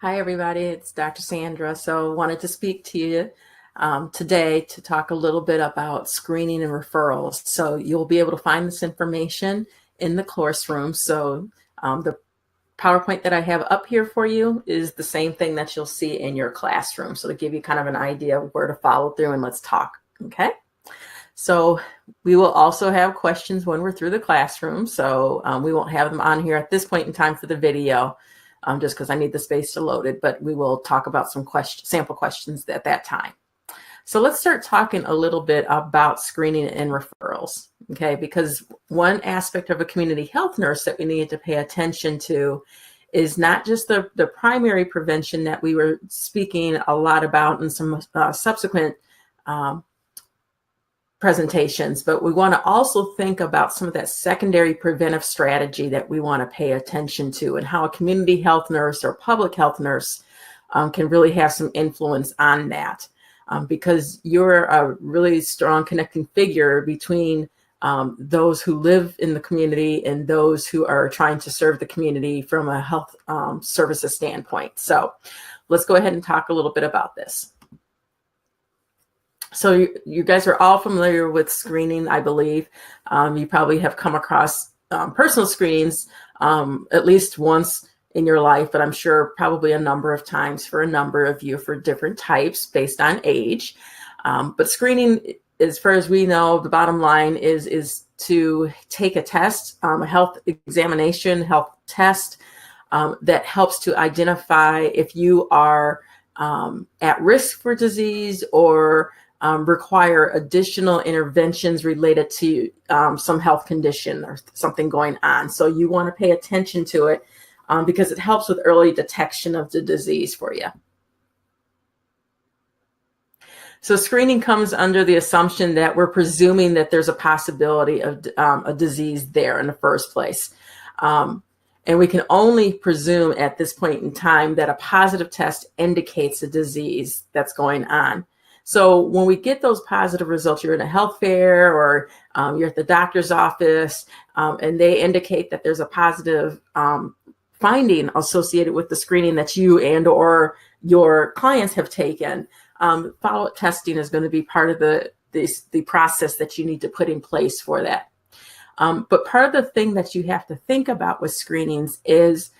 Hi, everybody. It's Dr. Sandra. So wanted to speak to you today to talk a little bit about screening and referrals. So you'll be able to find this information in the classroom. So the PowerPoint that I have up here for you is the same thing that you'll see in your classroom. So to give you kind of an idea of where to follow through, and let's talk. Okay. So we will also have questions when we're through the classroom. So we won't have them on here at this point in time for the video, just because I need the space to load it, but we will talk about some sample questions at that time. So let's start talking a little bit about screening and referrals, okay? Because one aspect of a community health nurse that we need to pay attention to is not just the primary prevention that we were speaking a lot about in some subsequent presentations, but we want to also think about some of that secondary preventive strategy that we want to pay attention to, and how a community health nurse or public health nurse can really have some influence on that, because you're a really strong connecting figure between those who live in the community and those who are trying to serve the community from a health services standpoint. So let's go ahead and talk a little bit about this. So you guys are all familiar with screening, I believe. You probably have come across personal screenings at least once in your life, but I'm sure probably a number of times for a number of you for different types based on age. But screening, as far as we know, the bottom line is to take a test, a health examination, health test that helps to identify if you are at risk for disease or require additional interventions related to some health condition or something going on. So you want to pay attention to it because it helps with early detection of the disease for you. So screening comes under the assumption that we're presuming that there's a possibility of a disease there in the first place. And we can only presume at this point in time that a positive test indicates a disease that's going on. So when we get those positive results, you're in a health fair or you're at the doctor's office and they indicate that there's a positive finding associated with the screening that you and or your clients have taken, follow-up testing is going to be part of the process that you need to put in place for that. But part of the thing that you have to think about with screenings is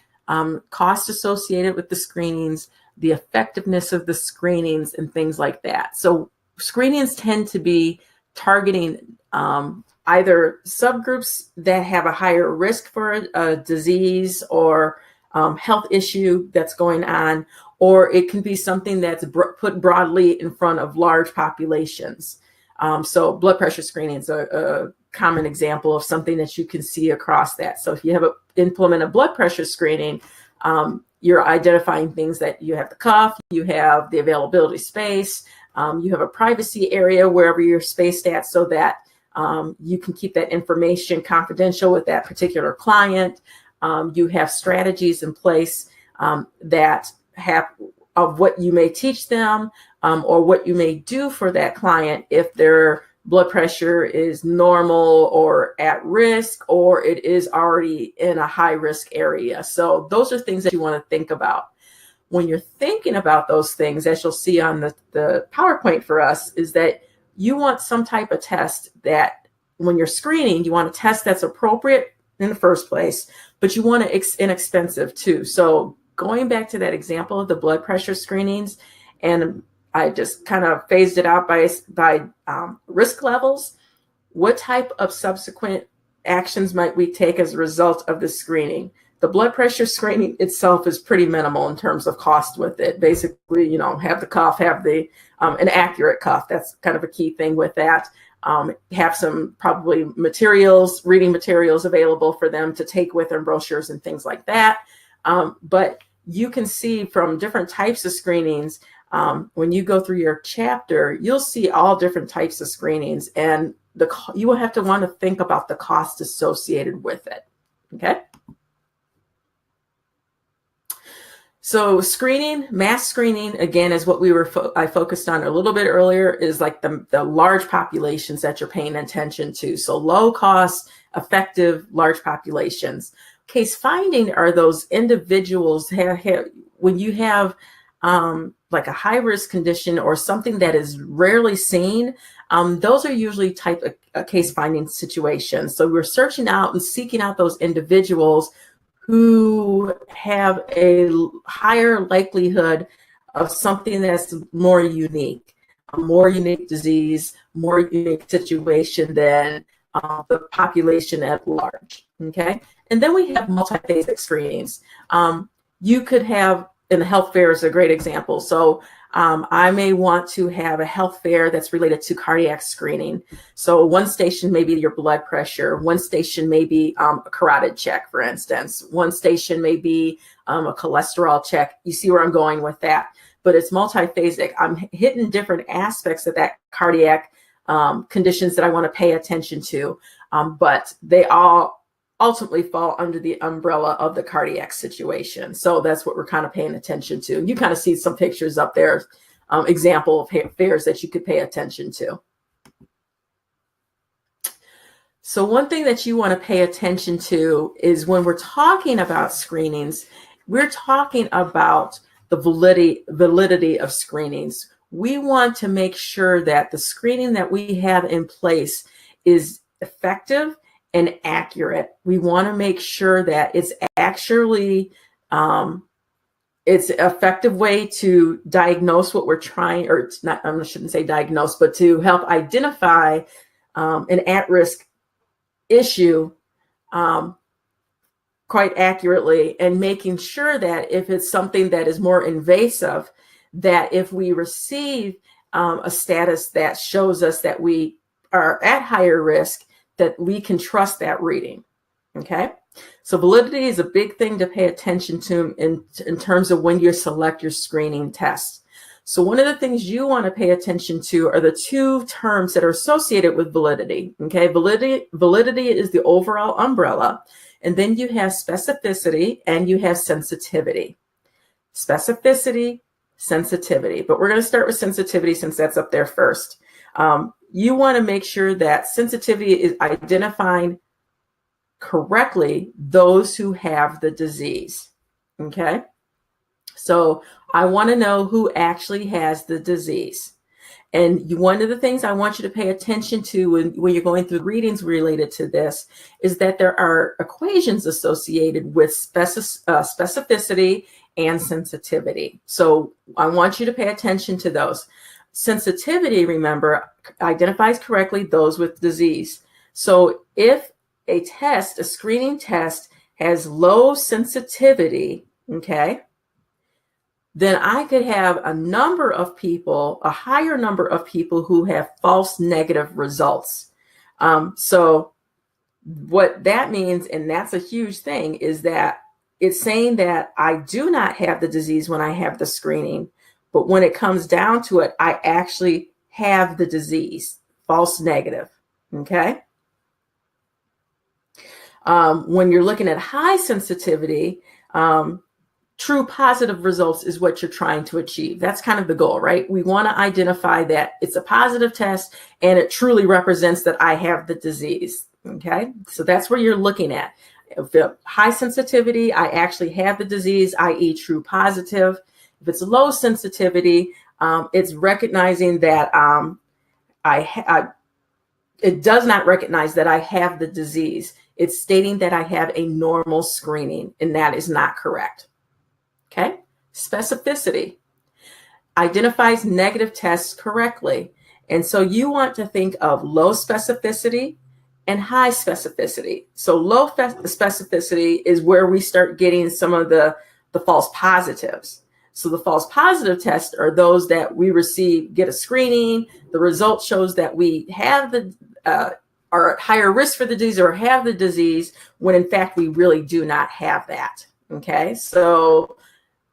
cost associated with the screenings, the effectiveness of the screenings, and things like that. So screenings tend to be targeting either subgroups that have a higher risk for a disease or health issue that's going on, or it can be something that's put broadly in front of large populations. So blood pressure screening is a common example of something that you can see across that. So if you have implement a blood pressure screening, you're identifying things that you have the cuff, you have the availability space, you have a privacy area wherever you're spaced at so that you can keep that information confidential with that particular client. You have strategies in place that have of what you may teach them or what you may do for that client if their blood pressure is normal or at risk, or it is already in a high risk area. So those are things that you want to think about. When you're thinking about those things, as you'll see on the PowerPoint for us, is that you want some type of test that when you're screening, you want a test that's appropriate in the first place, but you want it inexpensive too. So going back to that example of the blood pressure screenings, and I just kind of phased it out by risk levels. What type of subsequent actions might we take as a result of the screening? The blood pressure screening itself is pretty minimal in terms of cost with it. Basically, you know, have the cuff, have the an accurate cuff. That's kind of a key thing with that. Have some probably materials, reading materials available for them to take with them, brochures and things like that. But you can see from different types of screenings, when you go through your chapter, you'll see all different types of screenings, and you will have to want to think about the cost associated with it. Okay. So screening, mass screening, again, is what I focused on a little bit earlier, is like the large populations that you're paying attention to. So low cost, effective, large populations. Case finding are those individuals when you have like a high risk condition or something that is rarely seen, those are usually type of case finding situations. So we're searching out and seeking out those individuals who have a higher likelihood of something that's more unique, a more unique disease, more unique situation than the population at large, okay? And then we have multiphasic screenings. You could have, and the health fair is a great example. So I may want to have a health fair that's related to cardiac screening. So one station may be your blood pressure. One station may be a carotid check, for instance. One station may be a cholesterol check. You see where I'm going with that. But it's multiphasic. I'm hitting different aspects of that cardiac conditions that I want to pay attention to. But they all ultimately fall under the umbrella of the cardiac situation. So that's what we're kind of paying attention to. You kind of see some pictures up there, example of fairs that you could pay attention to. So one thing that you want to pay attention to is when we're talking about screenings, we're talking about the validity of screenings. We want to make sure that the screening that we have in place is effective and accurate. We want to make sure that it's actually it's an effective way to diagnose what we're trying, or not, I shouldn't say diagnose, but to help identify an at-risk issue quite accurately, and making sure that if it's something that is more invasive, that if we receive a status that shows us that we are at higher risk, that we can trust that reading, okay? So validity is a big thing to pay attention to in terms of when you select your screening test. So one of the things you want to pay attention to are the two terms that are associated with validity, okay? Validity is the overall umbrella, and then you have specificity and you have sensitivity. Specificity, sensitivity, but we're going to start with sensitivity since that's up there first. You want to make sure that sensitivity is identifying correctly those who have the disease, okay? So I want to know who actually has the disease. And one of the things I want you to pay attention to when you're going through readings related to this is that there are equations associated with specificity and sensitivity. So I want you to pay attention to those. Sensitivity, remember, identifies correctly those with disease. So if a screening test has low sensitivity, okay, then I could have a number of people, a higher number of people who have false negative results. So what that means, and that's a huge thing, is that it's saying that I do not have the disease when I have the screening. But when it comes down to it, I actually have the disease, false negative, okay? When you're looking at high sensitivity, true positive results is what you're trying to achieve. That's kind of the goal, right? We want to identify that it's a positive test and it truly represents that I have the disease, okay? So that's where you're looking at. If high sensitivity, I actually have the disease, i.e. true positive. If it's low sensitivity, it's recognizing that it does not recognize that I have the disease. It's stating that I have a normal screening, and that is not correct. Okay? Specificity identifies negative tests correctly. And so you want to think of low specificity and high specificity. So low specificity is where we start getting some of the false positives. So the false positive tests are those that we get a screening, the result shows that we have are at higher risk for the disease or have the disease, when in fact we really do not have that, okay? So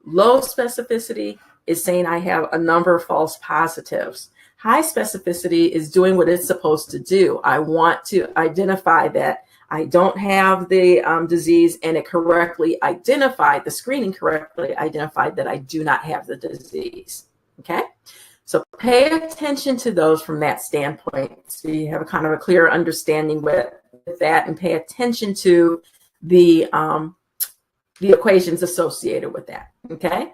low specificity is saying I have a number of false positives. High specificity is doing what it's supposed to do. I want to identify that I don't have the disease, and it correctly identified, the screening correctly identified that I do not have the disease, okay? So pay attention to those from that standpoint, so you have a kind of a clear understanding with that, and pay attention to the equations associated with that, okay?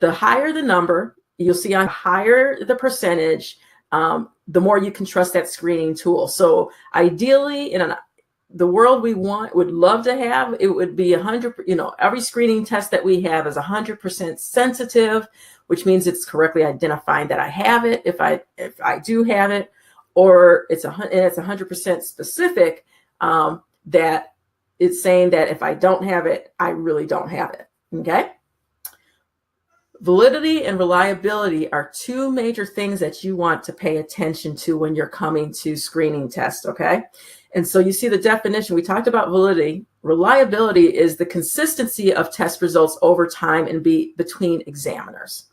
the higher the number, you'll see on higher the percentage, the more you can trust that screening tool. So ideally, in the world we would love to have, it would be 100, every screening test that we have is 100% sensitive, which means it's correctly identifying that I have it, if I do have it, or it's 100% specific, that it's saying that if I don't have it, I really don't have it, okay? Validity and reliability are two major things that you want to pay attention to when you're coming to screening tests, okay? And so you see the definition, we talked about validity. Reliability is the consistency of test results over time and between examiners.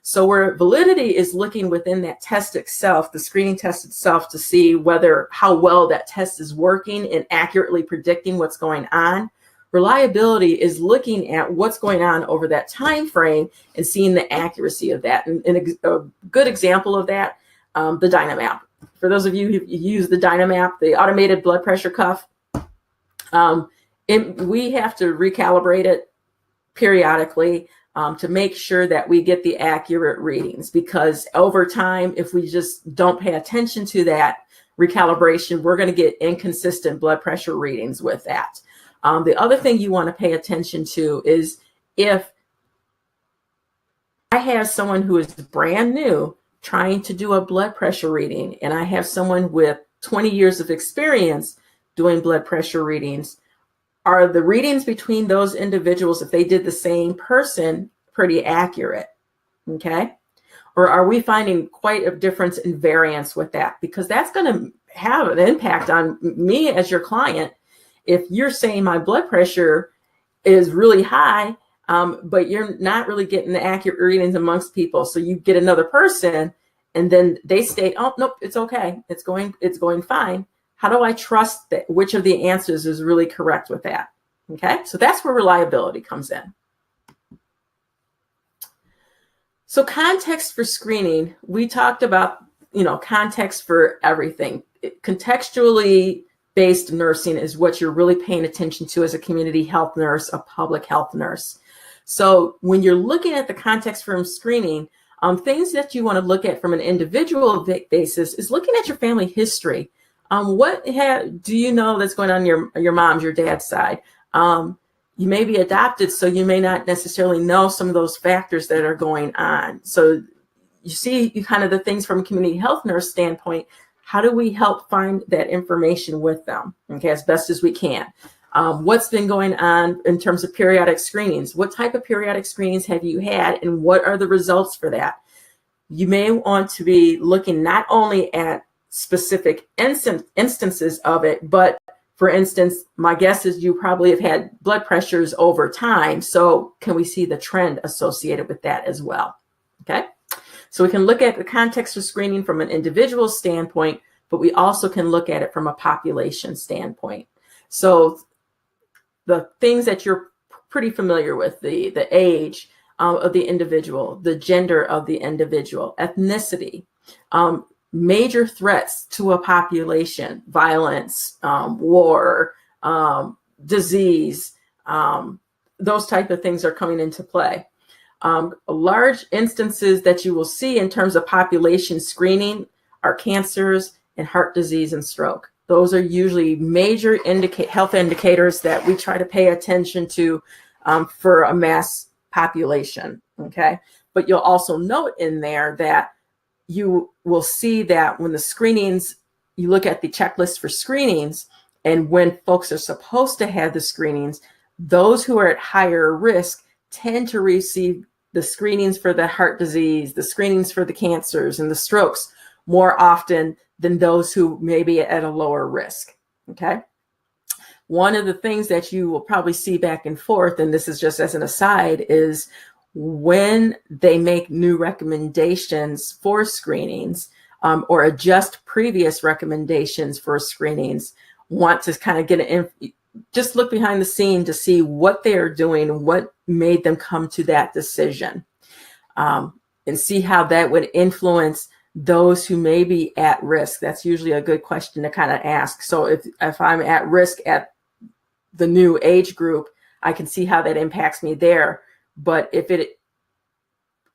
So where validity is looking within that test itself, the screening test itself, to see how well that test is working and accurately predicting what's going on. Reliability is looking at what's going on over that time frame and seeing the accuracy of that. And a good example of that, the Dynamap. For those of you who use the Dynamap, the automated blood pressure cuff, we have to recalibrate it periodically to make sure that we get the accurate readings, because over time, if we just don't pay attention to that recalibration, we're going to get inconsistent blood pressure readings with that. The other thing you want to pay attention to is if I have someone who is brand new trying to do a blood pressure reading, and I have someone with 20 years of experience doing blood pressure readings, are the readings between those individuals, if they did the same person, pretty accurate, okay? Or are we finding quite a difference in variance with that? Because that's going to have an impact on me as your client. If you're saying my blood pressure is really high, but you're not really getting the accurate readings amongst people, so you get another person and then they state, oh, nope, it's okay, it's going fine. How do I trust that which of the answers is really correct with that? Okay, so that's where reliability comes in. So context for screening, we talked about, context for everything. Contextually based nursing is what you're really paying attention to as a community health nurse, a public health nurse. So when you're looking at the context for screening, things that you want to look at from an individual basis is looking at your family history. What do you know that's going on your mom's, your dad's side? You may be adopted, so you may not necessarily know some of those factors that are going on. So you see kind of the things from a community health nurse standpoint. How do we help find that information with them, okay, as best as we can? What's been going on in terms of periodic screenings? What type of periodic screenings have you had, and what are the results for that? You may want to be looking not only at specific instances of it, but for instance, my guess is you probably have had blood pressures over time. So can we see the trend associated with that as well? Okay. So we can look at the context of screening from an individual standpoint, but we also can look at it from a population standpoint. So the things that you're pretty familiar with, the age of the individual, the gender of the individual, ethnicity, major threats to a population, violence, war, disease, those type of things are coming into play. Large instances that you will see in terms of population screening are cancers and heart disease and stroke. Those are usually major health indicators that we try to pay attention to for a mass population, okay? But you'll also note in there that you will see that when the screenings, you look at the checklist for screenings, and when folks are supposed to have the screenings, those who are at higher risk tend to receive the screenings for the heart disease, the screenings for the cancers and the strokes more often than those who may be at a lower risk, okay? One of the things that you will probably see back and forth, and this is just as an aside, is when they make new recommendations for screenings or adjust previous recommendations for screenings, want to kind of just look behind the scene to see what they are doing, what made them come to that decision, and see how that would influence those who may be at risk. That's usually a good question to kind of ask. So if I'm at risk at the new age group, I can see how that impacts me there. But if it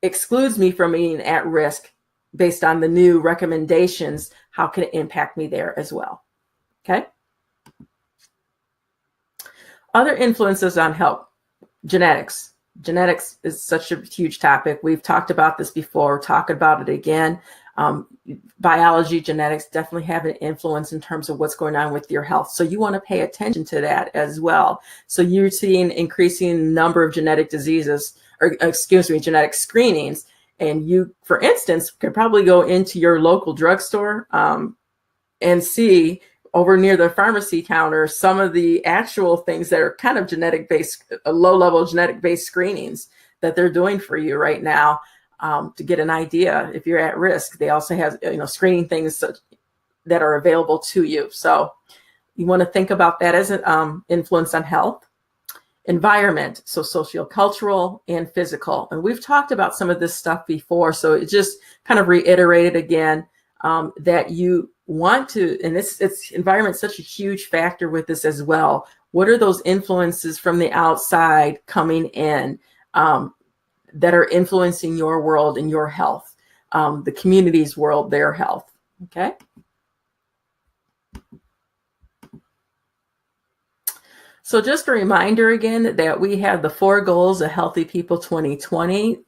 excludes me from being at risk based on the new recommendations, how can it impact me there as well? Okay. Other influences on health, genetics. Genetics is such a huge topic. We've talked about this before, talk about it again. Biology, genetics definitely have an influence in terms of what's going on with your health. So you want to pay attention to that as well. So you're seeing increasing number of genetic diseases, or excuse me, genetic screenings. And you, for instance, could probably go into your local drugstore and see over near the pharmacy counter some of the actual things that are kind of genetic based, low-level genetic based screenings that they're doing for you right now to get an idea if you're at risk. They also have screening things that are available to you. So you want to think about that as an influence on health. Environment, so sociocultural and physical. And we've talked about some of this stuff before, so it just kind of reiterated again that you want to, and it's environment such a huge factor with this as well. What are those influences from the outside coming in that are influencing your world and your health, the community's world, their health? Okay. So just a reminder again that we have the 4 goals of Healthy People 2020.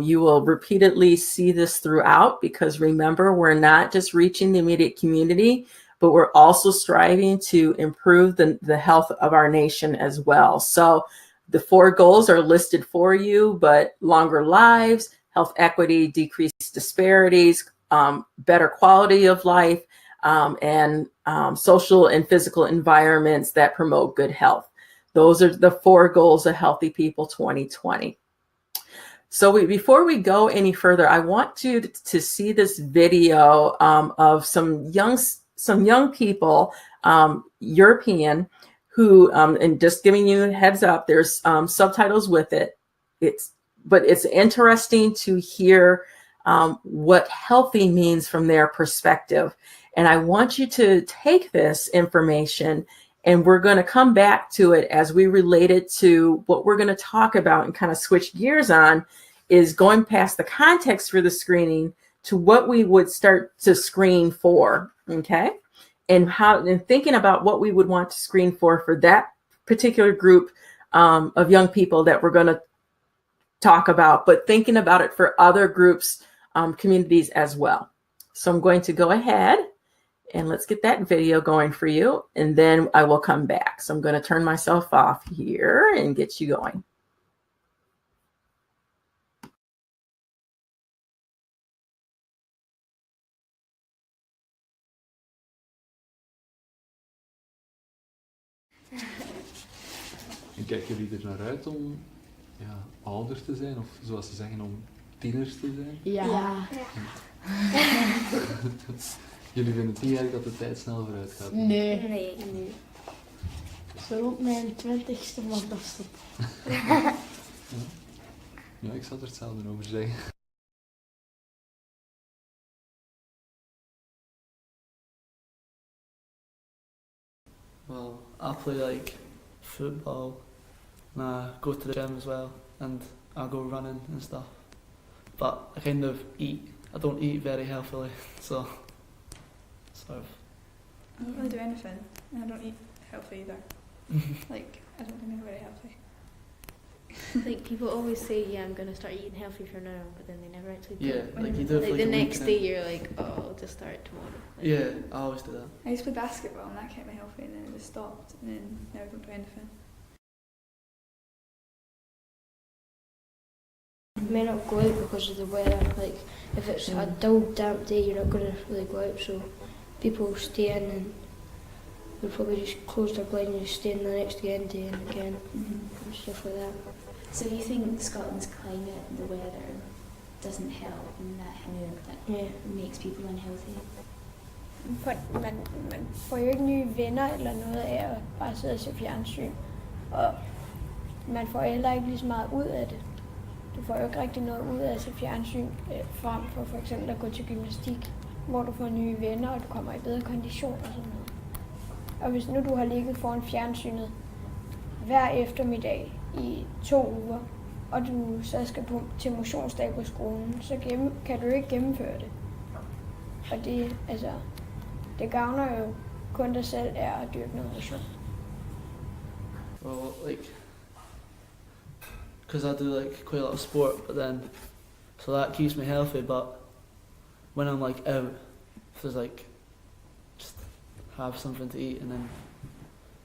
You will repeatedly see this throughout, because remember, we're not just reaching the immediate community, but we're also striving to improve the health of our nation as well. So the 4 goals are listed for you, but longer lives, health equity, decreased disparities, better quality of life, and social and physical environments that promote good health. Those are the 4 goals of Healthy People 2020. So before we go any further, I want you to see this video of some young people, European, who, and just giving you a heads up, there's subtitles with it. But it's interesting to hear what healthy means from their perspective. And I want you to take this information, and we're going to come back to it as we relate it to what we're going to talk about and kind of switch gears on, is going past the context for the screening to what we would start to screen for, okay? And thinking about what we would want to screen for that particular group of young people that we're going to talk about, but thinking about it for other groups, communities as well. So I'm going to go ahead and let's get that video going for you, and then I will come back. So I'm going to turn myself off here and get you going. En kijken jullie er naar uit om ouder te zijn, of zoals ze zeggen, om tieners te zijn? Ja. Jullie vinden het niet erg dat de tijd snel vooruit gaat? Nee. Zo rond mijn 20ste mag dat stoppen. Ja, ik zal er hetzelfde over zeggen. Well, I play football, and I go to the gym as well, and I go running and stuff. But I kind of I don't eat very healthily, so sort of. I don't really do anything, and I don't eat healthy either. I don't think I'm very healthy. People always say, yeah, I'm going to start eating healthy from now, but then they never actually do. Yeah, you do it for the a next week day you're like, oh, I'll just start tomorrow. Yeah, I always do that. I used to play basketball, and that kept me healthy, and then I just stopped, and then now I don't do anything. You may not go out because of the weather. If it's a dull, damp day, you're not going to really go out, so people will stay in and they'll probably just close their blind and just stay in the next day and again and stuff like that. So you think Scotland's climate and the weather doesn't help, and that makes people unhealthy? Man får jo ikke nye venner eller noget af at bare sidde og se fjernsyn, og man får heller ikke lige så meget ud af det. Du får jo ikke rigtig noget ud af at se fjernsyn frem for eksempel at gå til gymnastik, hvor du får nye venner, og du kommer i bedre kondition og sådan noget. Og hvis nu du har ligget foran fjernsynet hver eftermiddag i 2 uger, og du så skal til motionsdag på skolen, så kan du ikke gennemføre det. Og det gavner jo kun dig selv af at dyrke noget motion. Well, like, because I do like quite a lot of sport, but then, so that keeps me healthy, but when I'm like out, if there's like, just have something to eat and then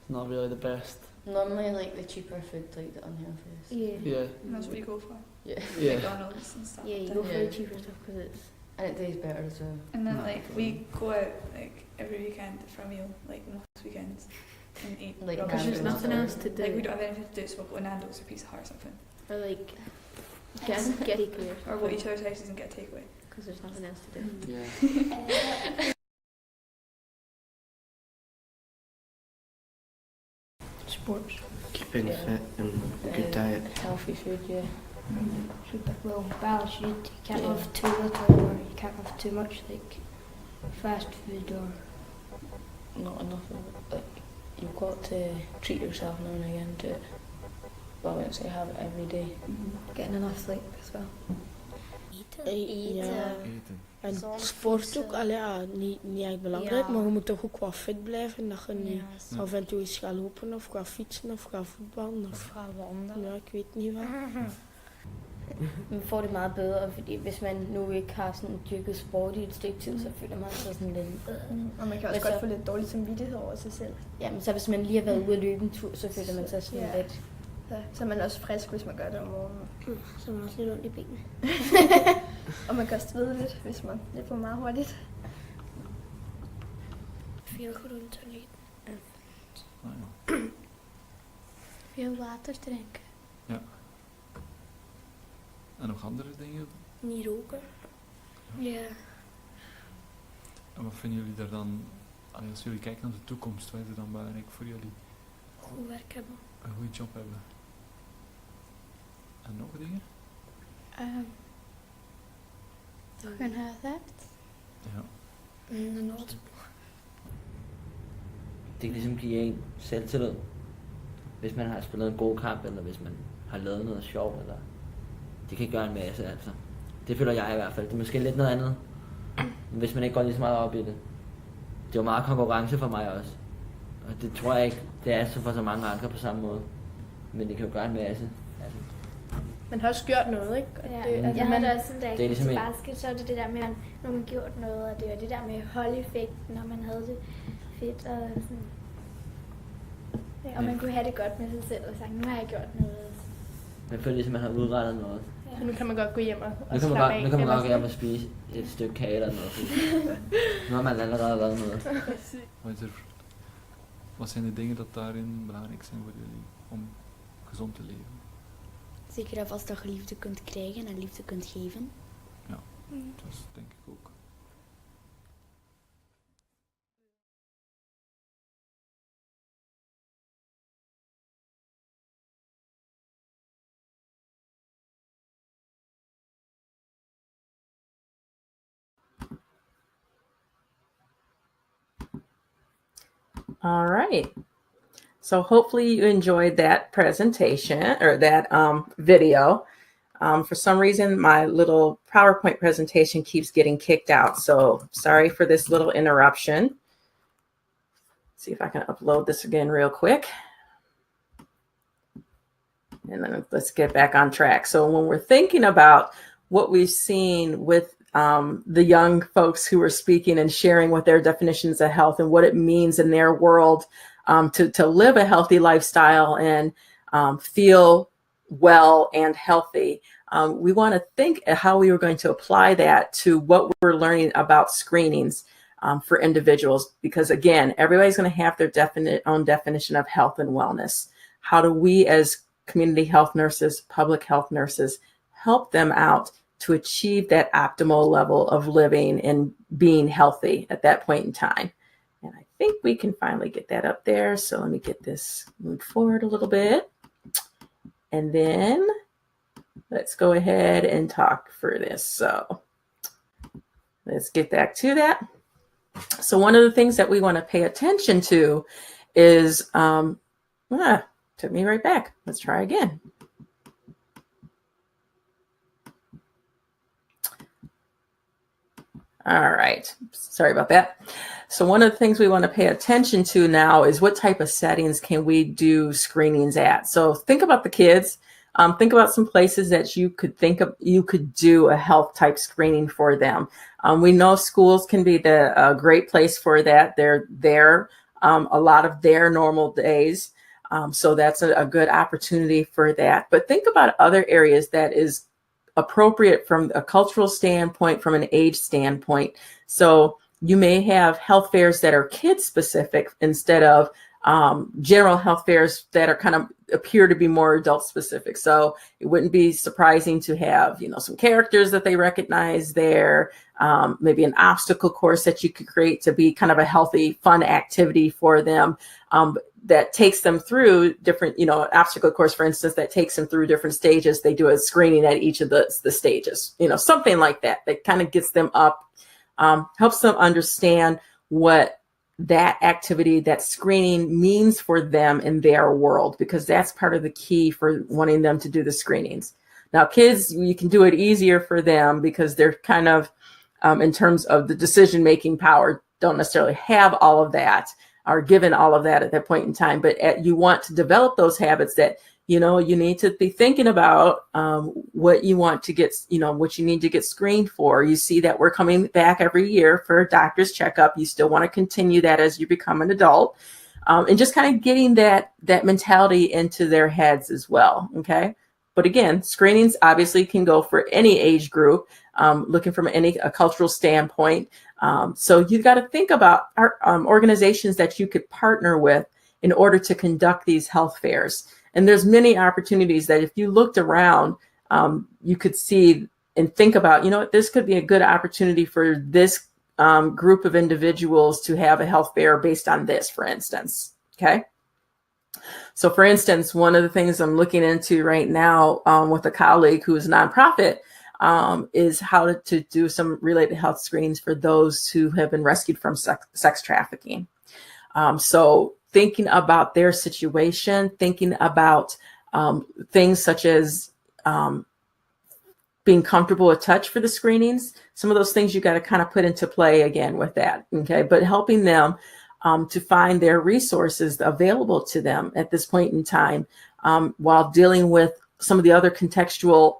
it's not really the best. Normally like the cheaper food, like the unhealthiest. Yeah. And that's what you go for. Yeah. Yeah. McDonald's and stuff. Yeah, you go for the cheaper stuff because it's... And it tastes better as well. And then like we go out like every weekend for a meal, like most weekends, and eat. Like rubbish Because there's food. nothing else to do. Like we don't have anything to do, so we'll go to Nando's or Pizza Hut or something. Or like get takeaway. Or go to each other's houses and get takeaway. Because there's nothing else to do. Yeah. Sports. Keeping fit and good diet. Healthy food, yeah. Well, balance, you can't have too little or you can't have too much, like fast food or... Not enough of it. Like, you've got to treat yourself now and again to it. But I wouldn't say have it every day. Getting enough sleep as well. Ja. En sport ook, niet echt belangrijk, maar je moet toch ook wat fit blijven. Dat je niet af en toe eens gaat lopen of gaat fietsen of gaat voetballen. Of gaat wandelen. Ja, ik weet niet wat. Man får det meget bedre, fordi hvis man nu ikke har sådan dyrket sport i et stykke tid, så føler man sig sådan lidt... Og man kan også godt få lidt dårlig samvittighed over sig selv. Ja, men så hvis man lige har været ude at løbe en tur, så føler man sig sådan lidt... Så er man også frisk, hvis man gør det om morgenen. Så er man også lidt ondt i benene. Og man kan også svede lidt, hvis man løber meget hurtigt. Veel groente eten. Veel water drinken. Ja. En nog andere dingen? Niet roken. Ja. En wat vinden jullie daar dan, als jullie kijken naar de toekomst, wat is er dan belangrijk voor jullie? Goed werk hebben. Een goede job hebben. En nog dingen? Hun huisarts. Ja. En noget. Det kan ligesom give en selvtillid, hvis man har spillet en god kamp, eller hvis man har lavet noget sjovt, eller det kan gøre en masse, altså. Det føler jeg i hvert fald. Det er måske lidt noget andet, hvis man ikke går lige så meget op i det. Det er jo meget konkurrence for mig også, og det tror jeg ikke, det er så for så mange andre på samme måde. Men det kan jo gøre en masse. Altså. Man har også gjort noget, ikke? Og Ja, det, jeg havde det også sådan, da jeg det er gik ligesom til en- basket, så er det det der med, når man gjort noget, og det var det der med holdeffekten, når man havde det fedt, og sådan... Ja, og man kunne have det godt med sig selv, og sige, nu har jeg gjort noget. Man føler ligesom, man har udrettet noget. Så nu kan man godt gå hjem og Nu kan slappe af. man godt gå hjem og spise et stykke kage eller noget. Nu har man allerede lavet noget. Wat zijn de dingen dat daarin belangrijk zijn voor jullie om gezond te leven? Zeker en vast dat je liefde kunt krijgen en liefde kunt geven. Ja, dat denk ik ook. All right. So hopefully you enjoyed that presentation or that video. For some reason, my little PowerPoint presentation keeps getting kicked out. So sorry for this little interruption. See if I can upload this again real quick. And then let's get back on track. So when we're thinking about what we've seen with the young folks who are speaking and sharing what their definitions of health and what it means in their world to live a healthy lifestyle and feel well and healthy. We want to think how we are going to apply that to what we're learning about screenings for individuals, because again, everybody's going to have their own definition of health and wellness. How do we as community health nurses, public health nurses, help them out to achieve that optimal level of living and being healthy at that point in time? And I think we can finally get that up there. So let me get this moved forward a little bit. And then let's go ahead and talk for this. So let's get back to that. So one of the things that we want to pay attention to is, took me right back. Let's try again. All right. Sorry about that. So one of the things we want to pay attention to now is what type of settings can we do screenings at? So think about the kids. Think about some places that you could think of, you could do a health type screening for them. We know schools can be a great place for that. They're there a lot of their normal days. So that's a good opportunity for that. But think about other areas that is appropriate from a cultural standpoint, from an age standpoint. So you may have health fairs that are kid specific instead of general health fairs that are kind of appear to be more adult specific. So it wouldn't be surprising to have, some characters that they recognize there, maybe an obstacle course that you could create to be kind of a healthy, fun activity for them. That takes them through different, obstacle course, for instance, that takes them through different stages. They do a screening at each of the stages, something like that kind of gets them up, helps them understand what that activity, that screening means for them in their world, because that's part of the key for wanting them to do the screenings. Now, kids, you can do it easier for them because they're kind of, in terms of the decision-making power, don't necessarily have all of that, are given all of that at that point in time. But you want to develop those habits that, you need to be thinking about what you want to get, what you need to get screened for. You see that we're coming back every year for a doctor's checkup. You still want to continue that as you become an adult, and just kind of getting that mentality into their heads as well. Okay. But again, screenings obviously can go for any age group, looking from a cultural standpoint. So you've got to think about our organizations that you could partner with in order to conduct these health fairs. And there's many opportunities that if you looked around, you could see and think about, this could be a good opportunity for this group of individuals to have a health fair based on this, for instance. Okay. So for instance, one of the things I'm looking into right now with a colleague who is a nonprofit is how to do some related health screenings for those who have been rescued from sex trafficking. So thinking about their situation, thinking about things such as being comfortable with touch for the screenings, some of those things you got to kind of put into play again with that. Okay, but helping them to find their resources available to them at this point in time, while dealing with some of the other contextual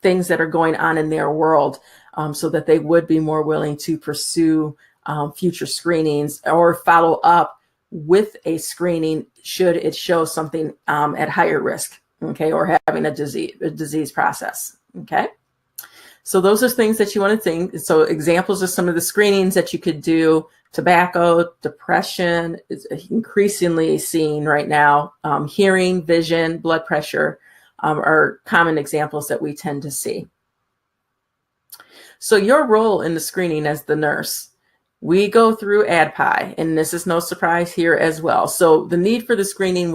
things that are going on in their world, so that they would be more willing to pursue future screenings or follow up with a screening should it show something at higher risk, okay, or having a disease process. Okay, so those are things that you want to think. So examples of some of the screenings that you could do: tobacco, depression is increasingly seen right now. Hearing, vision, blood pressure are common examples that we tend to see. So your role in the screening as the nurse, we go through ADPI, and this is no surprise here as well. So the need for the screening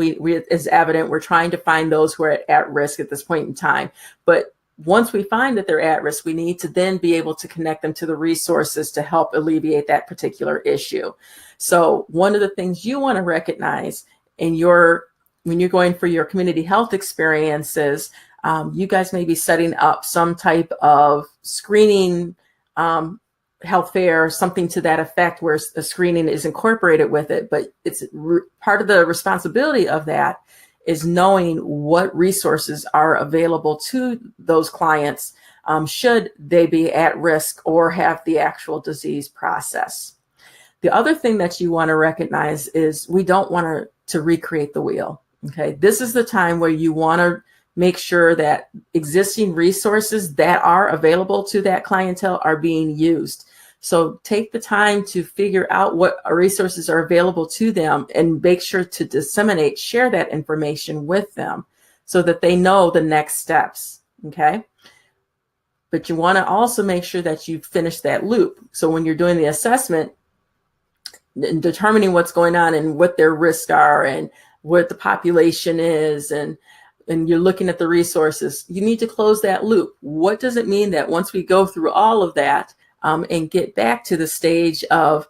is evident. We're trying to find those who are at risk at this point in time. But once we find that they're at risk, we need to then be able to connect them to the resources to help alleviate that particular issue. So one of the things you want to recognize when you're going for your community health experiences, you guys may be setting up some type of screening health fair, something to that effect, where a screening is incorporated with it. But it's part of the responsibility of that is knowing what resources are available to those clients should they be at risk or have the actual disease process. The other thing that you want to recognize is we don't want to recreate the wheel. Okay, this is the time where you want to make sure that existing resources that are available to that clientele are being used. So take the time to figure out what resources are available to them and make sure to share that information with them so that they know the next steps. Okay. But you want to also make sure that you finish that loop. So when you're doing the assessment and determining what's going on and what their risks are and what the population is, and you're looking at the resources, you need to close that loop. What does it mean that once we go through all of that and get back to the stage of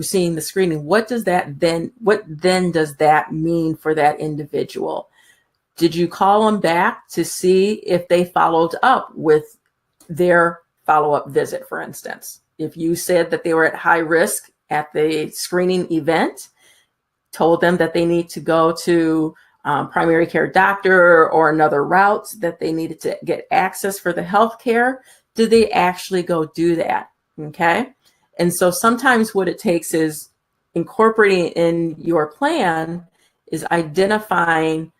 seeing the screening, what then does that mean for that individual? Did you call them back to see if they followed up with their follow-up visit, for instance? if you said that they were at high risk at the screening event, told them that they need to go to primary care doctor or another route, that they needed to get access for the health care, do they actually go do that? Okay. And so sometimes what it takes is incorporating in your plan is identifying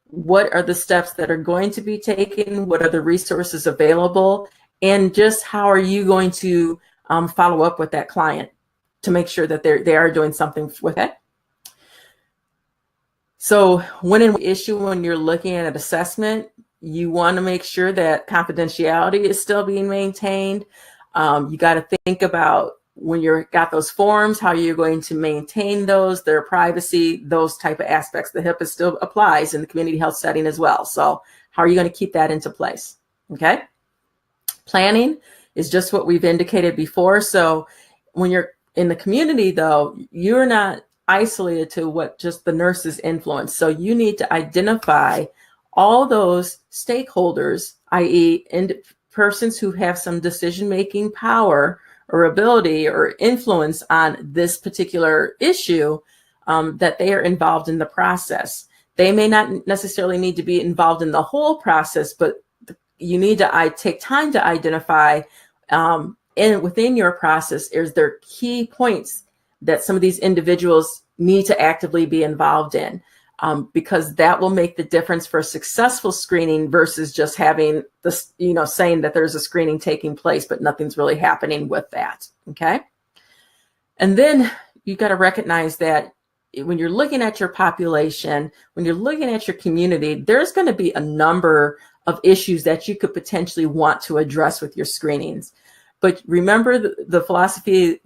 what are the steps that are going to be taken, what are the resources available, and just how are you going to follow up with that client to make sure that they are doing something with it. So when an issue, when you're looking at an assessment, you want to make sure that confidentiality is still being maintained. You got to think about when you've got those forms, how you're going to maintain those, their privacy, those type of aspects. The HIPAA still applies in the community health setting as well. So how are you going to keep that into place? Okay. Planning is just what we've indicated before. So when you're in the community, though, you're not isolated to what just the nurses influence. So you need to identify all those stakeholders, i.e. persons who have some decision-making power or ability or influence on this particular issue, that they are involved in the process. They may not necessarily need to be involved in the whole process, but you need to take time to identify and within your process, is there key points that some of these individuals need to actively be involved in, because that will make the difference for a successful screening versus just having this, saying that there's a screening taking place, but nothing's really happening with that. Okay. And then you got to recognize that when you're looking at your population, when you're looking at your community, there's going to be a number of issues that you could potentially want to address with your screenings. But remember the philosophy,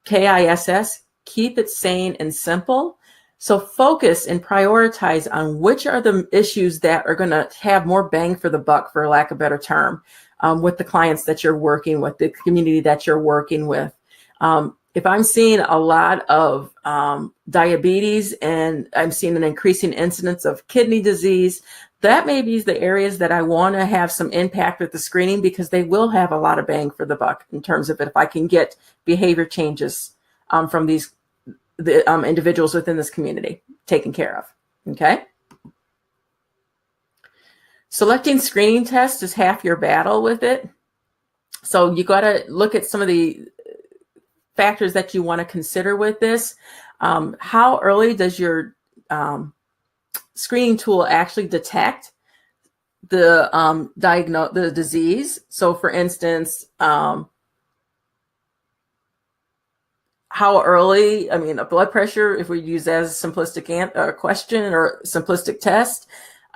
KISS, keep it sane and simple. So focus and prioritize on which are the issues that are going to have more bang for the buck, for lack of a better term, with the clients that you're working with, the community that you're working with. If I'm seeing a lot of diabetes and I'm seeing an increasing incidence of kidney disease, that may be the areas that I want to have some impact with the screening, because they will have a lot of bang for the buck in terms of if I can get behavior changes from the individuals within this community taken care of. Okay. Selecting screening tests is half your battle with it. So you got to look at some of the factors that you want to consider with this. How early does your screening tool actually detect the disease? So for instance, how early, a blood pressure, if we use that as a simplistic question or simplistic test,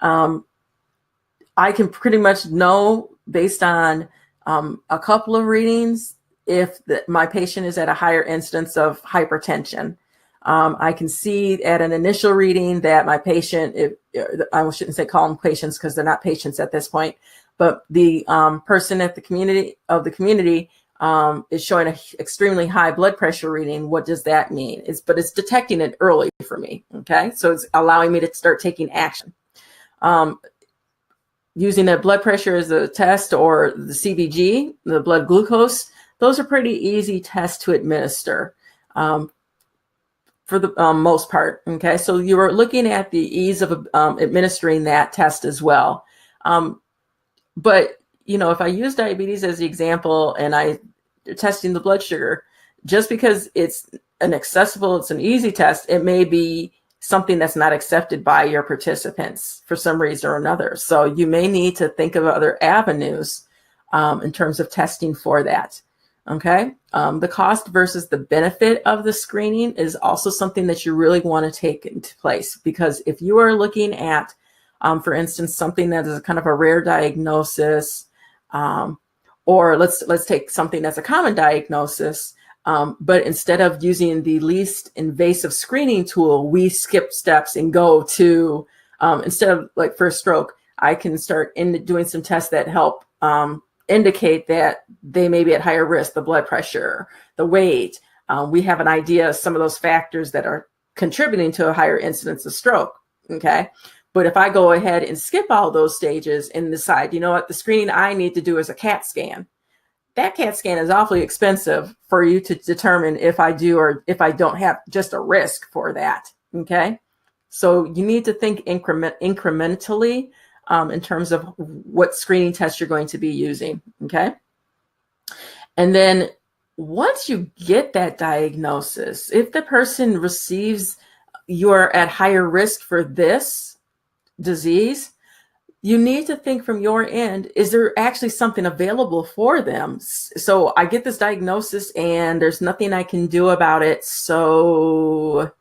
I can pretty much know based on a couple of readings if my patient is at a higher instance of hypertension. I can see at an initial reading that my patient, I shouldn't say call them patients because they're not patients at this point, but the person at the community is showing an extremely high blood pressure reading. What does that mean? But it's detecting it early for me. Okay, so it's allowing me to start taking action. Using the blood pressure as a test, or the CBG, the blood glucose, those are pretty easy tests to administer. For the most part. Okay, so you were looking at the ease of administering that test as well. But if I use diabetes as the example and I testing the blood sugar, just because it's it's an easy test, it may be something that's not accepted by your participants for some reason or another. So you may need to think of other avenues in terms of testing for that. Okay. The cost versus the benefit of the screening is also something that you really want to take into place, because if you are looking at, for instance, something that is kind of a rare diagnosis, or let's take something that's a common diagnosis, but instead of using the least invasive screening tool, we skip steps and go to, instead of like for a stroke, I can start doing some tests that help indicate that they may be at higher risk, the blood pressure, the weight. We have an idea of some of those factors that are contributing to a higher incidence of stroke. Okay. But if I go ahead and skip all those stages and decide, the screening I need to do is a CAT scan, that CAT scan is awfully expensive for you to determine if I do or if I don't have just a risk for that. Okay. So you need to think incrementally in terms of what screening test you're going to be using. Okay. And then once you get that diagnosis, if the person receives you're at higher risk for this disease, you need to think from your end, is there actually something available for them? So I get this diagnosis and there's nothing I can do about it. So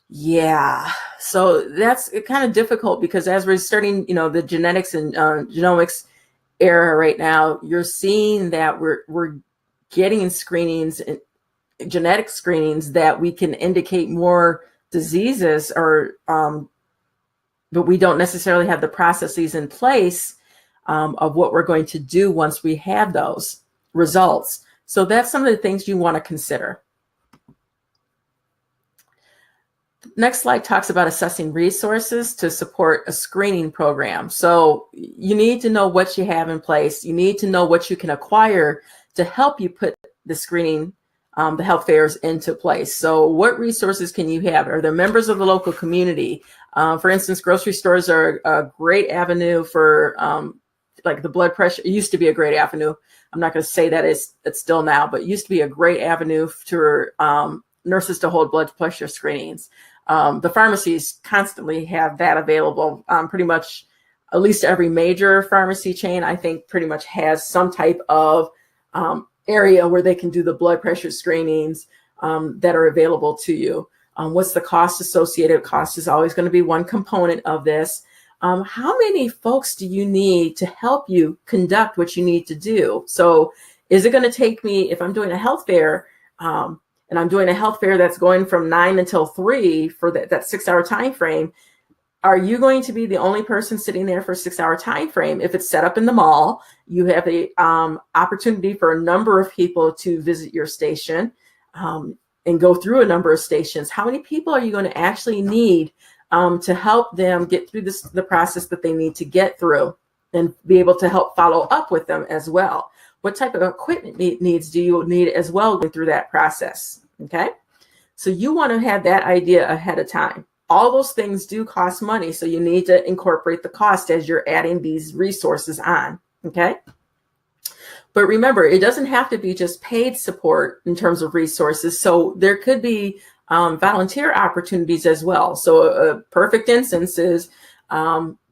yeah, so that's kind of difficult because as we're starting, the genetics and genomics era right now, you're seeing that we're getting screenings and genetic screenings that we can indicate more diseases or but we don't necessarily have the processes in place of what we're going to do once we have those results. So that's some of the things you want to consider. Next slide talks about assessing resources to support a screening program. So you need to know what you have in place. You need to know what you can acquire to help you put the screening, the health fairs into place. So what resources can you have? Are there members of the local community? For instance, grocery stores are a great avenue for like the blood pressure. It used to be a great avenue. I'm not going to say that it's still now, but it used to be a great avenue for nurses to hold blood pressure screenings. The pharmacies constantly have that available. Pretty much at least every major pharmacy chain, I think, pretty much has some type of area where they can do the blood pressure screenings that are available to you. What's the cost associated? Cost is always going to be one component of this. How many folks do you need to help you conduct what you need to do? So is it going to take me, if I'm doing a health fair, and I'm doing a health fair that's going from 9 until 3 for that 6-hour time frame, are you going to be the only person sitting there for a 6-hour time frame? If it's set up in the mall, you have a opportunity for a number of people to visit your station and go through a number of stations. How many people are you going to actually need to help them get through the process that they need to get through and be able to help follow up with them as well? What type of equipment needs do you need as well going through that process? Okay, so you want to have that idea ahead of time. All those things do cost money, so you need to incorporate the cost as you're adding these resources on. Okay, but remember, it doesn't have to be just paid support in terms of resources. So there could be volunteer opportunities as well. So a perfect instance is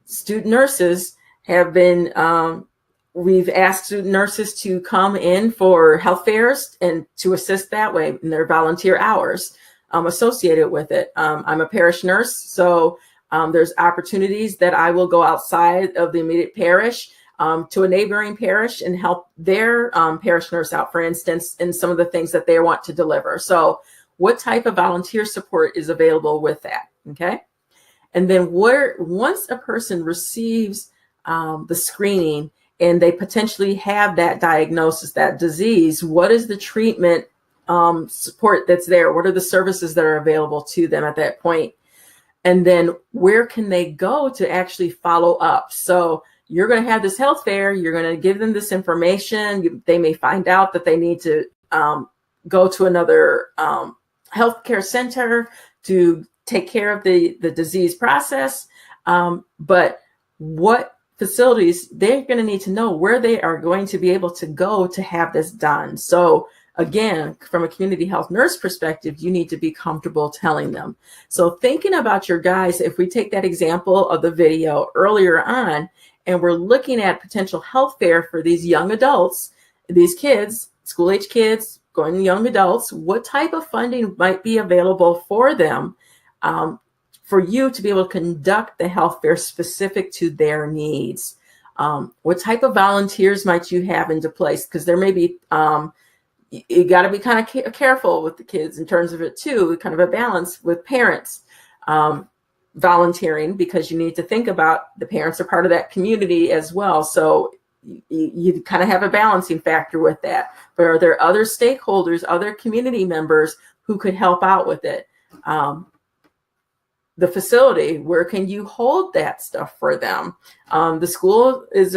student nurses have been. We've asked student nurses to come in for health fairs and to assist that way in their volunteer hours associated with it. I'm a parish nurse, so there's opportunities that I will go outside of the immediate parish to a neighboring parish and help their parish nurse out, for instance, in some of the things that they want to deliver. So what type of volunteer support is available with that? Okay. And then once a person receives the screening, and they potentially have that diagnosis, that disease, what is the treatment support that's there? What are the services that are available to them at that point? And then where can they go to actually follow up? So you're going to have this health fair, you're going to give them this information. They may find out that they need to go to another healthcare center to take care of the disease process. But what facilities, they're going to need to know where they are going to be able to go to have this done. So again, from a community health nurse perspective, you need to be comfortable telling them. So thinking about your guys, if we take that example of the video earlier on, and we're looking at potential health fair for these young adults, these kids, school-age kids, going to young adults, what type of funding might be available for them for you to be able to conduct the health fair specific to their needs? What type of volunteers might you have into place? Because there may be, you got to be kind of careful with the kids in terms of it too, kind of a balance with parents volunteering, because you need to think about the parents are part of that community as well. So you kind of have a balancing factor with that. But are there other stakeholders, other community members who could help out with it? The facility, where can you hold that stuff for them? The school is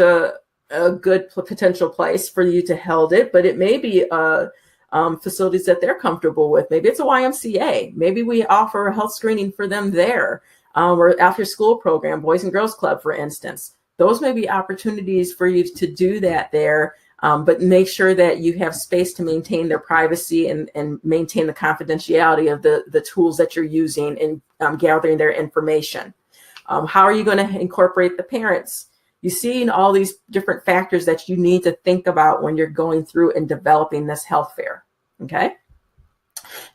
a good potential place for you to hold it, but it may be facilities that they're comfortable with. Maybe it's a YMCA. Maybe we offer a health screening for them there, or after school program, Boys and Girls Club, for instance. Those may be opportunities for you to do that there, but make sure that you have space to maintain their privacy and maintain the confidentiality of the tools that you're using in gathering their information. How are you going to incorporate the parents? You see all these different factors that you need to think about when you're going through and developing this health fair, okay?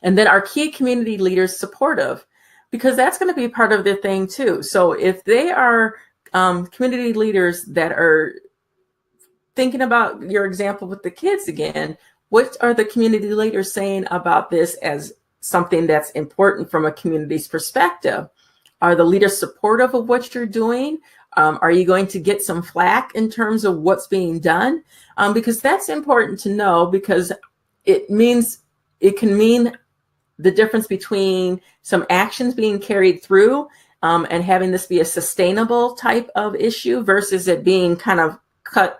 And then are key community leaders supportive? Because that's going to be part of the thing too. So if they are community leaders that are thinking about your example with the kids again, what are the community leaders saying about this as something that's important from a community's perspective? Are the leaders supportive of what you're doing? Are you going to get some flack in terms of what's being done? Because that's important to know, because it can mean the difference between some actions being carried through and having this be a sustainable type of issue versus it being kind of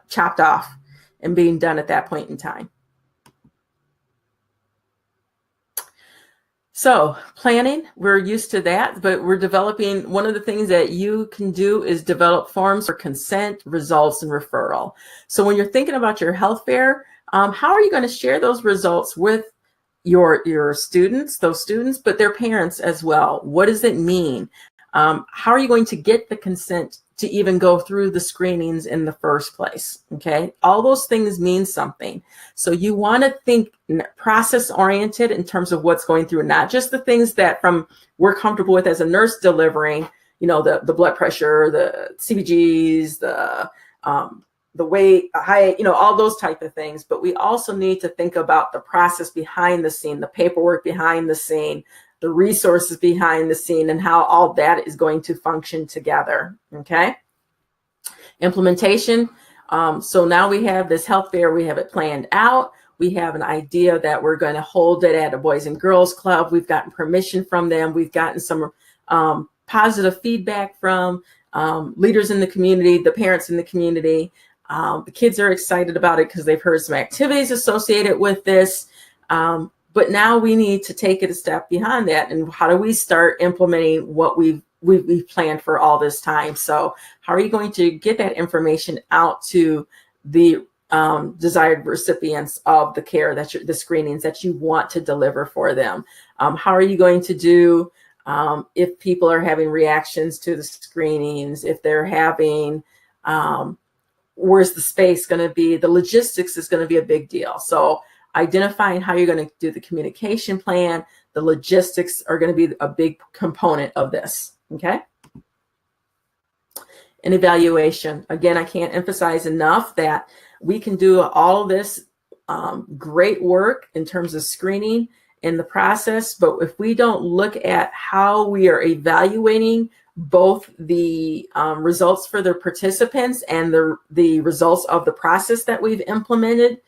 chopped off and being done at that point in time. So planning, we're used to that, but we're developing, one of the things that you can do is develop forms for consent, results, and referral. So when you're thinking about your health fair, how are you going to share those results with your students, but their parents as well? What does it mean? How are you going to get the consent to even go through the screenings in the first place? Okay, all those things mean something. So you want to think process oriented in terms of what's going through, not just the things that we're comfortable with as a nurse delivering, the blood pressure, the CBGs, the weight, height, all those type of things. But we also need to think about the process behind the scene, the paperwork behind the scene, the resources behind the scene, and how all that is going to function together, okay? Implementation. So now we have this health fair, we have it planned out. We have an idea that we're going to hold it at a Boys and Girls Club. We've gotten permission from them. We've gotten some positive feedback from leaders in the community, the parents in the community. The kids are excited about it because they've heard some activities associated with this. But now we need to take it a step beyond that. And how do we start implementing what we've planned for all this time? So how are you going to get that information out to the desired recipients of the care, the screenings that you want to deliver for them? How are you going to do if people are having reactions to the screenings, if they're having, where's the space going to be? The logistics is going to be a big deal. So identifying how you're going to do the communication plan, the logistics are going to be a big component of this, okay? And evaluation. Again, I can't emphasize enough that we can do all of this great work in terms of screening in the process, but if we don't look at how we are evaluating both the results for the participants and the results of the process that we've implemented,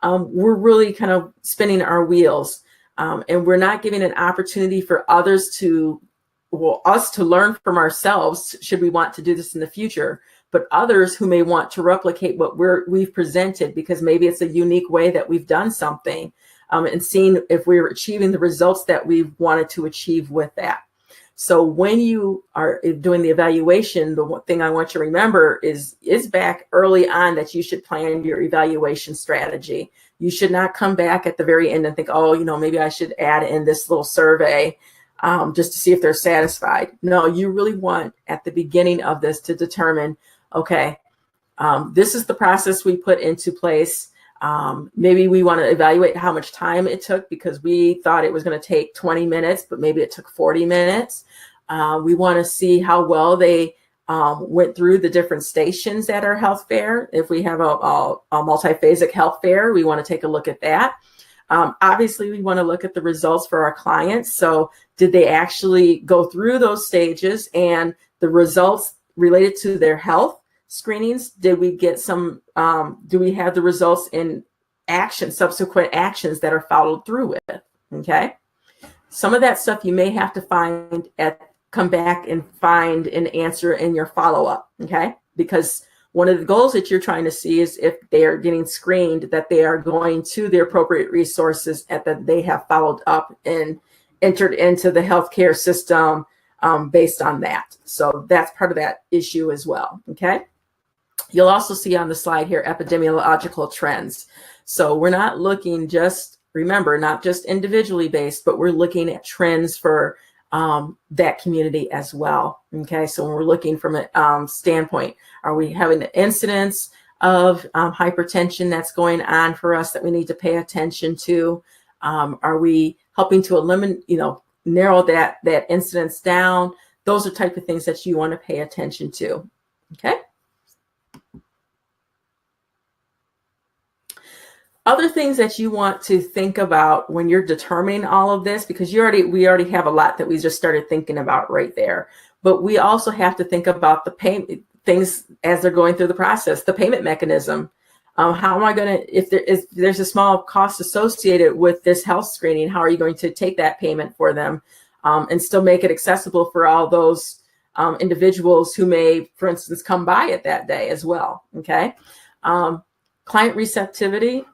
we're really kind of spinning our wheels, and we're not giving an opportunity for others us to learn from ourselves, should we want to do this in the future, but others who may want to replicate what we've presented, because maybe it's a unique way that we've done something, and seeing if we're achieving the results that we wanted to achieve with that. So when you are doing the evaluation, the one thing I want you to remember is back early on that you should plan your evaluation strategy. You should not come back at the very end and think, oh, maybe I should add in this little survey just to see if they're satisfied. No, you really want at the beginning of this to determine, okay, this is the process we put into place. Maybe we want to evaluate how much time it took because we thought it was going to take 20 minutes, but maybe it took 40 minutes. We want to see how well they went through the different stations at our health fair. If we have a multiphasic health fair, we want to take a look at that. Obviously, we want to look at the results for our clients. So did they actually go through those stages and the results related to their health screenings? Did we get some, do we have the results in subsequent actions that are followed through with? Okay. Some of that stuff you may have to come back and find an answer in your follow-up. Okay. Because one of the goals that you're trying to see is if they are getting screened, that they are going to the appropriate resources and that they have followed up and entered into the healthcare system based on that. So that's part of that issue as well, okay? You'll also see on the slide here epidemiological trends. So we're not looking just, remember, not just individually based, but we're looking at trends for that community as well. Okay, so when we're looking from a standpoint, are we having an incidence of hypertension that's going on for us that we need to pay attention to? Are we helping to eliminate, narrow that incidence down? Those are type of things that you want to pay attention to. Okay. Other things that you want to think about when you're determining all of this, because we already have a lot that we just started thinking about right there, but we also have to think about the payment things as they're going through the process, the payment mechanism. How am I going to, if there's a small cost associated with this health screening, how are you going to take that payment for them and still make it accessible for all those individuals who may, for instance, come by it that day as well, okay? Client receptivity.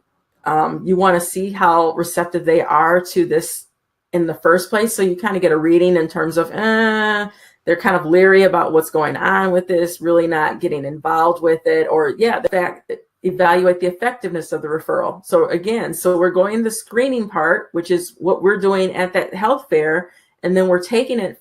You want to see how receptive they are to this in the first place. So you kind of get a reading in terms of, they're kind of leery about what's going on with this, really not getting involved with it, or the fact that evaluate the effectiveness of the referral. So again, we're going the screening part, which is what we're doing at that health fair, and then we're taking it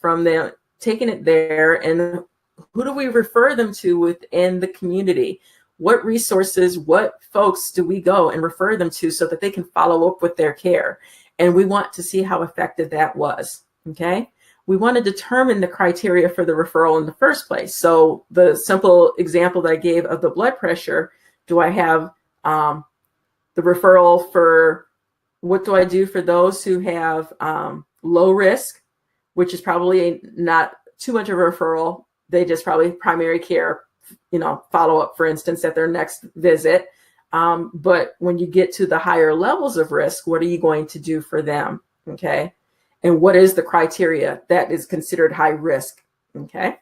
there, and who do we refer them to within the community? What resources, what folks do we go and refer them to so that they can follow up with their care? And we want to see how effective that was, okay? We want to determine the criteria for the referral in the first place. So the simple example that I gave of the blood pressure, do I have the referral for, what do I do for those who have low risk, which is probably not too much of a referral. They just probably primary care, follow up, for instance, at their next visit. But when you get to the higher levels of risk, what are you going to do for them? Okay. And what is the criteria that is considered high risk? Okay.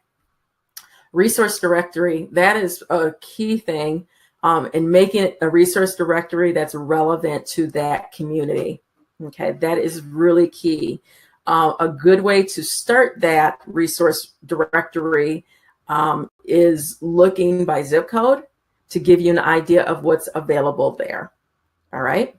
Resource directory, that is a key thing in making it a resource directory that's relevant to that community. Okay. That is really key. A good way to start that resource directory is looking by zip code to give you an idea of what's available there. All right.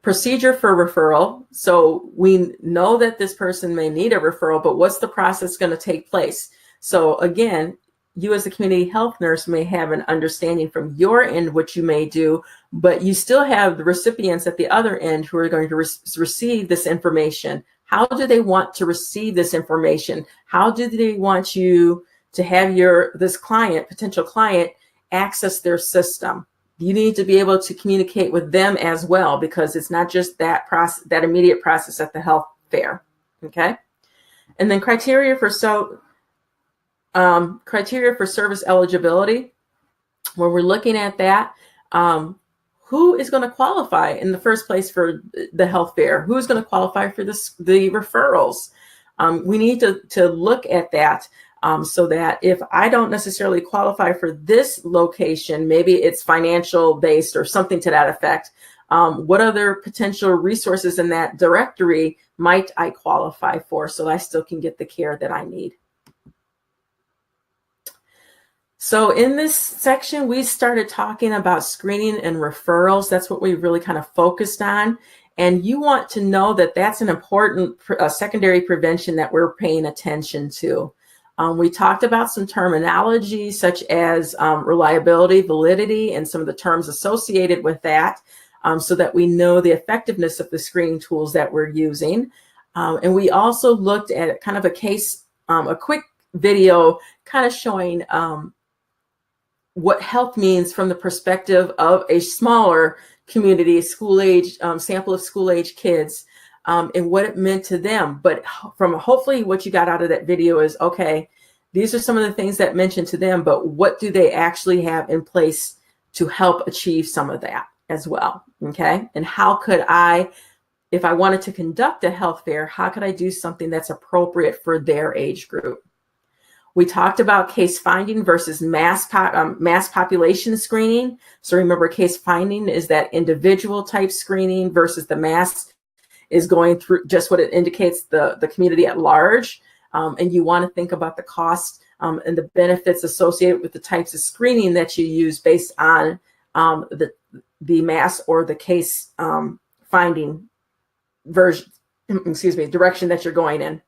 Procedure for referral. So we know that this person may need a referral, but what's the process going to take place? So again, you as a community health nurse may have an understanding from your end what you may do, but you still have the recipients at the other end who are going to receive this information. How do they want to receive this information? How do they want you to have this client, potential client, access their system? You need to be able to communicate with them as well, because it's not just that process, that immediate process at the health fair. Okay. And then criteria for service eligibility. When we're looking at that, who is going to qualify in the first place for the health fair? Who's going to qualify for the referrals? We need to look at that. So that if I don't necessarily qualify for this location, maybe it's financial based or something to that effect, what other potential resources in that directory might I qualify for so I still can get the care that I need? So in this section, we started talking about screening and referrals. That's what we really kind of focused on. And you want to know that that's an important secondary prevention that we're paying attention to. We talked about some terminology such as reliability, validity, and some of the terms associated with that, so that we know the effectiveness of the screening tools that we're using. And we also looked at kind of a quick video kind of showing what health means from the perspective of a smaller community, school-age, sample of school-age kids, and what it meant to them. But hopefully what you got out of that video is, okay, these are some of the things that mentioned to them, but what do they actually have in place to help achieve some of that as well, okay? And how could I, if I wanted to conduct a health fair, how could I do something that's appropriate for their age group? We talked about case finding versus mass population screening. So remember, case finding is that individual type screening versus the mass is going through just what it indicates, the community at large. And you want to think about the cost and the benefits associated with the types of screening that you use based on the mass or the case finding direction that you're going in.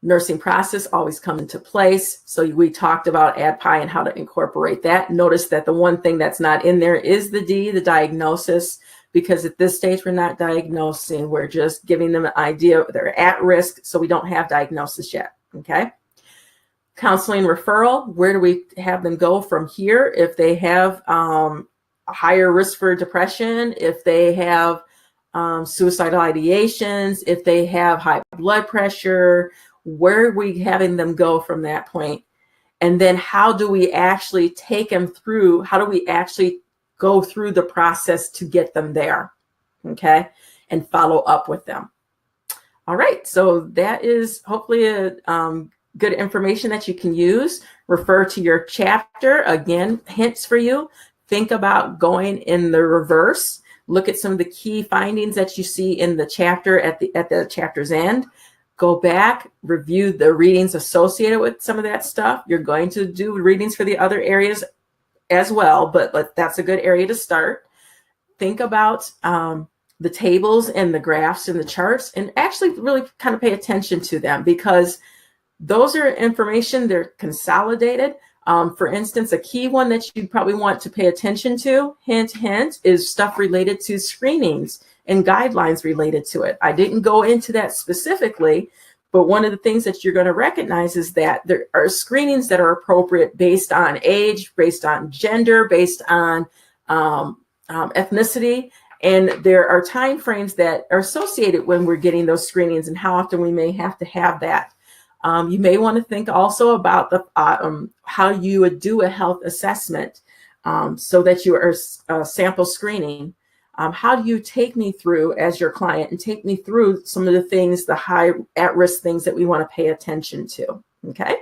Nursing process always come into place. So we talked about ADPI and how to incorporate that. Notice that the one thing that's not in there is the D, the diagnosis, because at this stage we're not diagnosing, we're just giving them an idea they're at risk, so we don't have diagnosis yet, okay? Counseling referral, where do we have them go from here? If they have a higher risk for depression, if they have suicidal ideations, if they have high blood pressure, where are we having them go from that point? And then how do we actually take them through, how do we actually go through the process to get them there, okay? And follow up with them. All right, so that is hopefully a good information that you can use. Refer to your chapter. Again, hints for you. Think about going in the reverse. Look at some of the key findings that you see in the chapter at the chapter's end. Go back, review the readings associated with some of that stuff. You're going to do readings for the other areas as well, but that's a good area to start. Think about the tables and the graphs and the charts, and actually really kind of pay attention to them, because those are information, they're consolidated. For instance, a key one that you probably want to pay attention to, hint, hint, is stuff related to screenings and guidelines related to it. I didn't go into that specifically, but one of the things that you're going to recognize is that there are screenings that are appropriate based on age, based on gender, based on ethnicity. And there are timeframes that are associated when we're getting those screenings and how often we may have to have that. You may want to think also about the how you would do a health assessment so that you are sample screening. How do you take me through as your client and take me through some of the things, the high at-risk things that we want to pay attention to, okay?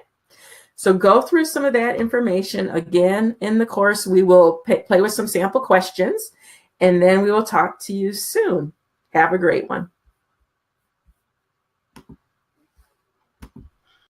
So go through some of that information. Again, in the course, we will play with some sample questions, and then we will talk to you soon. Have a great one.